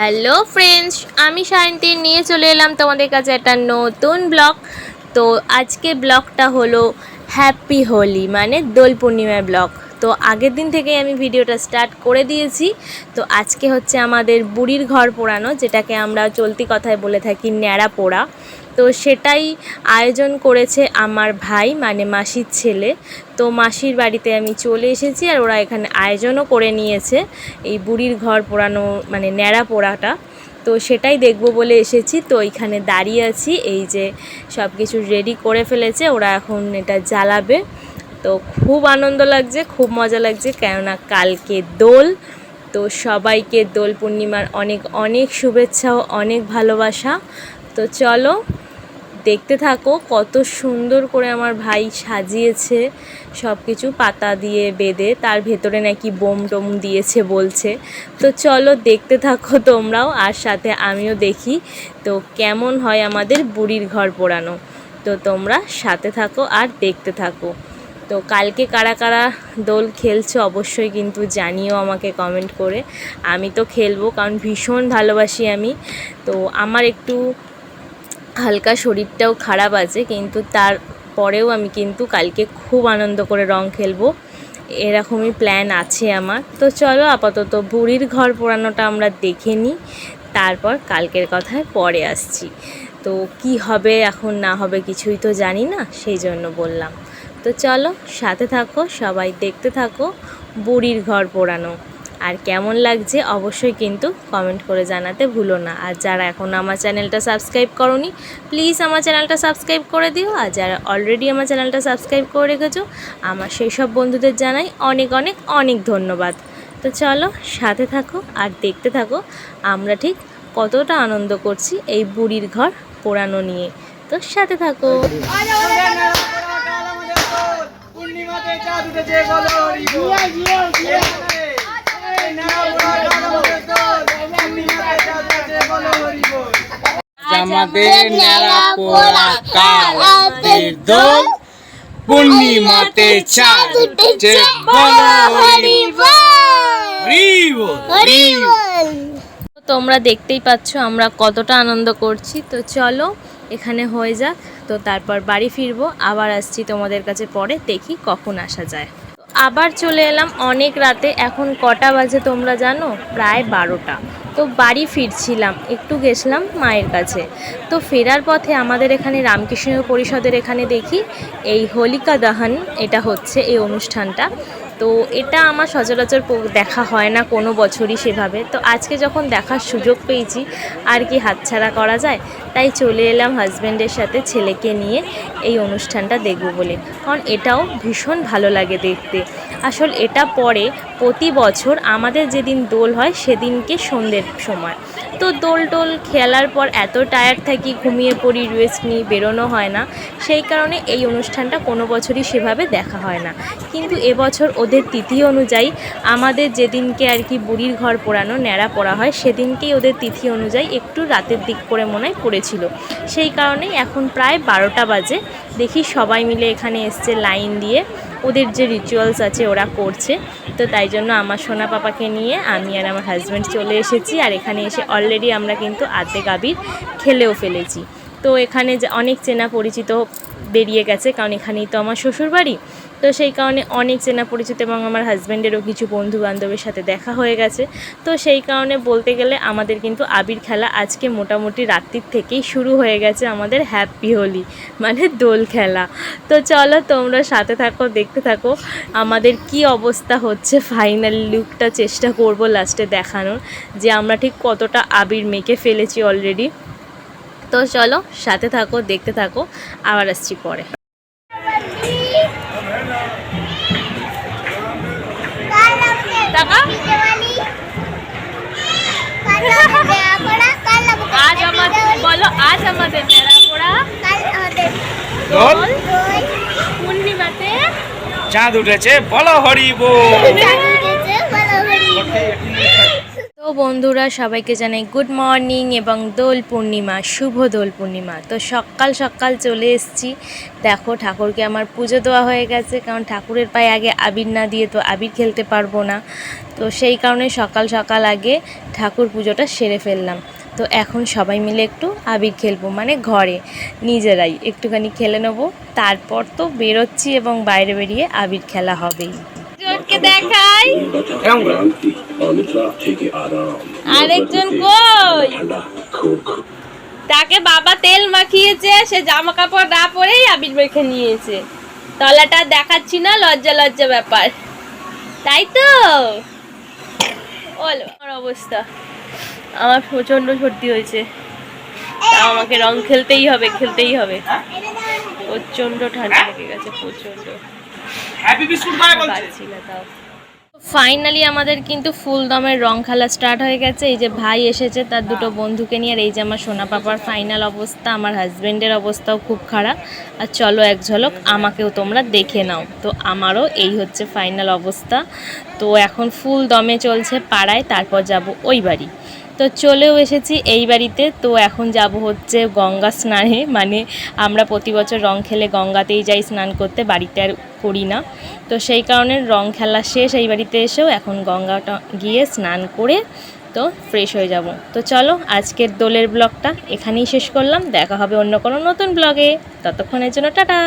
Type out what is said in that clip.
Hello friends, আমি শান্তি নিয়ে চলে এলাম তোমাদের কাছে একটা নতুন ব্লগ। তো আজকে ব্লগটা হলো হ্যাপি হোলি মানে দোল পূর্ণিমার ব্লগ। তো আগের দিন থেকেই আমি ভিডিওটা স্টার্ট করে দিয়েছি। তো আজকে হচ্ছে আমাদের বুড়ির ঘর পোড়ানো, যেটাকে আমরা চলতি কথায় বলে থাকি ন্যাড়া পোড়া। তো সেটাই আয়োজন করেছে আমার ভাই মানে মাসির ছেলে। তো মাসির বাড়িতে আমি চলে এসেছি আর ওরা এখানে আয়োজনও করে নিয়েছে এই বুড়ির ঘর পোড়ানো মানে ন্যাড়া পোড়াটা। তো সেটাই দেখব বলে এসেছি। তো এখানে দাঁড়িয়ে আছি, এই যে সব কিছু রেডি করে ফেলেছে, ওরা এখন এটা জ্বালাবে। তো খুব আনন্দ লাগছে, খুব মজা লাগছে, কেননা কালকে দোল। তো সবাইকে দোল পূর্ণিমার অনেক অনেক শুভেচ্ছা ও অনেক ভালোবাসা। তো চলো দেখতে থাকো কত সুন্দর করে আমার ভাই সাজিয়েছে সব কিছু পাতা দিয়ে বেঁধে, তার ভেতরে নাকি বোম টোম দিয়েছে বলছে। তো চলো দেখতে থাকো তোমরাও, আর সাথে আমিও দেখি তো কেমন হয় আমাদের বুড়ির ঘর পোড়ানো। তো তোমরা সাথে থাকো আর দেখতে থাকো। তো কালকে কারা কারা দোল খেলছো অবশ্যই কিন্তু জানিও আমাকে কমেন্ট করে। আমি তো খেলবো, কারণ ভীষণ ভালোবাসি আমি। তো আমার একটু হালকা শরীরটাও খারাপ আছে, কিন্তু তারপরেও আমি কিন্তু কালকে খুব আনন্দ করে রং খেলবো, এরকমই প্ল্যান আছে আমার। তো চলো আপাতত বুড়ির ঘর পোড়ানোটা আমরা দেখে নিই, তারপর কালকের কথায় পরে আসছি। তো কি হবে এখন না হবে কিছুই তো জানি না, সেই জন্য বললাম। তো চলো সাথে থাকো, সবাই দেখতে থাকো বুড়ির ঘর পোড়ানো। আর কেমন লাগছে অবশ্যই কিন্তু কমেন্ট করে জানাতে ভুলো না। আর যারা এখন আমার চ্যানেলটা সাবস্ক্রাইব করোনি, প্লিজ আমার চ্যানেলটা সাবস্ক্রাইব করে দিও। আর যারা অলরেডি আমার চ্যানেলটা সাবস্ক্রাইব করে রেখেছো, আমার সেই সব বন্ধুদের জানাই অনেক অনেক অনেক ধন্যবাদ। তো চলো সাথে থাকো আর দেখতে থাকো আমরা ঠিক কতটা আনন্দ করছি এই বুড়ির ঘর পোড়ানো নিয়ে। তো সাথে থাকো। আমাদের ন্যাড়া পোড়া কাল দোল পূর্ণিমাতে চাঁদ উঠেছে, বলো হরি বল। তোমরা দেখতেই পাচ্ছ আমরা কতটা আনন্দ করছি। তো চলো এখানে হয়ে যাক, তো তারপর বাড়ি ফিরবো, আবার আসছি তোমাদের কাছে পরে, দেখি কখন আসা যায়। আবার চলে এলাম অনেক রাতে, এখন কটা বাজে তোমরা জানো? প্রায় 12টা। তো বাড়ি ফিরছিলাম, একটু গেছিলাম মায়ের কাছে। তো ফেরার পথে আমাদের এখানে রামকৃষ্ণ পরিষদের এখানে দেখি এই হোলিকা দহন এটা হচ্ছে এই অনুষ্ঠানটা। তো এটা আমার সচরাচর দেখা হয় না কোনো বছরই সেভাবে। তো আজকে যখন দেখার সুযোগ পেয়েছি আর কি হাতছাড়া করা যায়, তাই চলে এলাম হাজব্যান্ডের সাথে ছেলেকে নিয়ে এই অনুষ্ঠানটা দেখব বলে, কারণ এটাও ভীষণ ভালো লাগে দেখতে। আসল এটা পরে প্রতি বছর আমাদের যেদিন দোল হয় সেদিনকে সন্ধ্যের সময়। তো দোল টোল খেলার পর এত টায়ার্ড থাকি, ঘুমিয়ে পড়ি, রেস্ট নিই, বেরোনো হয় না। সেই কারণে এই অনুষ্ঠানটা কোনো বছরই সেভাবে দেখা হয় না। কিন্তু এবছর ওদের তিথি অনুযায়ী আমাদের যেদিনকে আর কি বুড়ির ঘর পোড়ানো ন্যাড়া পোড়া হয়, সেদিনকেই ওদের তিথি অনুযায়ী একটু রাতের দিক করে মনে হয় পড়েছিল। সেই কারণেই এখন প্রায় 12টা বাজে, দেখি সবাই মিলে এখানে এসছে লাইন দিয়ে, ওদের যে রিচুয়ালস আছে ওরা করছে। তো তাই জন্য আমার সোনা পাপাকে নিয়ে আমি আর আমার হাজব্যান্ড চলে এসেছি। আর এখানে এসে অলরেডি আমরা কিন্তু আর্ধেক আবির খেলেও ফেলেছি। তো এখানে যে অনেক চেনা পরিচিত বেরিয়ে গেছে, কারণ এখানেই তো আমার শ্বশুরবাড়ি। তো সেই কারণে অনেক চেনা পরিচিত এবং আমার হাজব্যান্ডেরও কিছু বন্ধু বান্ধবের সাথে দেখা হয়ে গেছে। তো সেই কারণে বলতে গেলে আমাদের কিন্তু আবির খেলা আজকে মোটামুটি রাত্রির থেকেই শুরু হয়ে গেছে, আমাদের হ্যাপি হোলি মানে দোল খেলা। তো চলো তোমরা সাথে থাকো, দেখতে থাকো আমাদের কি অবস্থা হচ্ছে। ফাইনাল লুকটা চেষ্টা করব লাস্টে দেখানোর, যে আমরা ঠিক কতটা আবির মেখে ফেলেছি অলরেডি। তো চলো সাথে থাকো, দেখতে থাকো, আবার আসছি পরে। আজ আমাদের বলো, আজ আমাদের ন্যাড়া পোড়া দোল পূর্ণিমাতে চাঁদ উঠেছে, বলো হরি বল। তো বন্ধুরা সবাইকে জানাই গুড মর্নিং এবং দোল পূর্ণিমা, শুভ দোল পূর্ণিমা। তো সকাল সকাল চলে এসেছি। দেখো ঠাকুরকে আমার পুজো দেওয়া হয়ে গেছে, কারণ ঠাকুরের পায়ে আগে আবির না দিয়ে তো আবির খেলতে পারবো না। তো সেই কারণে সকাল সকাল আগে ঠাকুর পুজোটা সেরে ফেললাম। তো এখন সবাই মিলে একটু আবির খেলবো, মানে ঘরে নিজেরাই একটুখানি খেলে নেবো, তারপর তো বেরোচ্ছি এবং বাইরে বেরিয়ে আবির খেলা হবেই। দেখাই আরেকজন কই, তাকে বাবা তেল মাখিয়েছে, সে জামা কাপড় না পরেই আবির মেখে নিয়েছে। তলাটা দেখাচ্ছি না, লজ্জা লজ্জা ব্যাপার, তাই তো। বলো আমার অবস্থা, আমার প্রচন্ড সর্দি হয়েছে, তাও আমাকে রং খেলতেই হবে, খেলতেই হবে। প্রচন্ড ঠান্ডা লেগে গেছে, প্রচন্ড। পারছি না তাও। ফাইনালি আমাদের কিন্তু ফুল দমের রং খেলা স্টার্ট হয়ে গেছে। এই যে ভাই এসেছে তার দুটো বন্ধুকে নিয়ে, আর এই যে আমার সোনা পাপার ফাইনাল অবস্থা। আমার হাজব্যান্ডের অবস্থাও খুব খারাপ। আর চলো এক ঝলক আমাকেও তোমরা দেখে নাও। তো আমারও এই হচ্ছে ফাইনাল অবস্থা। তো এখন ফুল দমে চলছে পাড়ায়, তারপর যাব ওই বাড়ি। তো চলেও এসেছি এই বাড়িতে। তো এখন যাব হচ্ছে গঙ্গা স্নানে, মানে আমরা প্রতি বছর রং খেলে গঙ্গাতেই যাই স্নান করতে, বাড়িতে আর করি না। তো সেই কারণে রং খেলা শেষ এই বাড়িতে এসেও এখন গঙ্গাটা গিয়ে স্নান করে তো ফ্রেশ হয়ে যাব। তো চলো আজকের দোলের ব্লগটা এখানেই শেষ করলাম, দেখা হবে অন্য কোনো নতুন ব্লগে। ততক্ষণের জন্য টাটা।